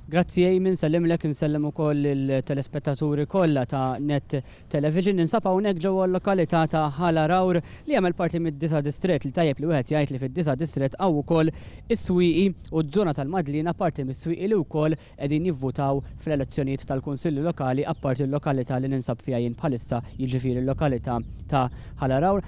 Grazzi Ejmin, sellimlek insellem ukoll il-telespettaturi kollha ta' Net Television. Ninsab hawnhekk ġewwa l-lokalità ta' Ħala Rawr li jagħmel parti mid-9 Distrett li tajjeb li wieħed jgħid li fid-9 Distrett hawn ukoll is-swieqi u ż-żona tal-Madlina parti mis-swieqi li wkoll qegħdin jivvutaw fl-elezzjonijiet tal-Kunsilli Lokali apparti l-lokalità li ninsab fiha jien bħalissa jiġifieri l-lokalità ta' Ħala Rawr.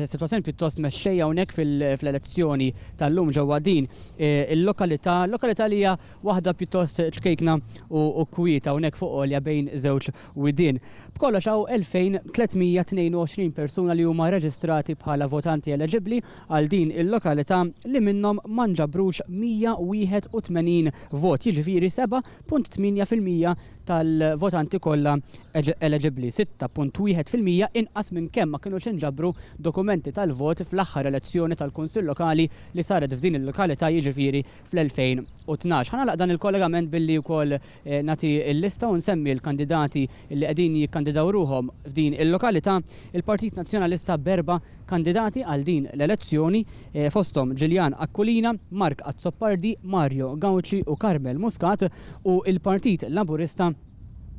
Sitwazzjoni pjuttost mexxejja hawnhekk fl-elezzjoni tal-lum ġewwa din il-lokalità li hija waħda pjuttost ċkejkna u kwieta hawnhekk fuq għolja bejn żewġ widien. B'kollox hawn 2322 persuna li huma reġistrati bħala votanti eleġibbli għal din il-lokalità li minnhom ma nġabrux 181 vot, jiġifieri 7.8% tal-votanti kollha eleġibbli. 6.1% inqas minn kemm ma kinux inġabru dokumenti tal-vot fl-aħħar elezzjoni tal-Kunsill Lokali li saret f'din il-lokalità jiġifieri fl-2012. Ħanalaq dan il-kollegament billi wkoll nagħti l-lista u nsemmi l-kandidati li qegħdin jikkandidaw ruhom f'din il-lokalità. Il-Partit Nazzjonalista b'4 kandidati għal din l-elezzjoni fosthom Ġiljan Akkulina, Mark Azzoppardi, Mario Gauci u Carmel Muscat u il-Partit Laburista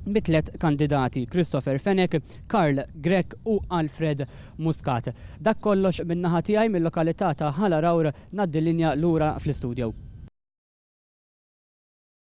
b'3 kandidati, Christopher Fenek, Karl Grek u Alfred Muscat. Dak kollox min-naħa tiegħi mill-lokalità ta' Ħala Rawr ngħaddi l-linja lura fl-istudju.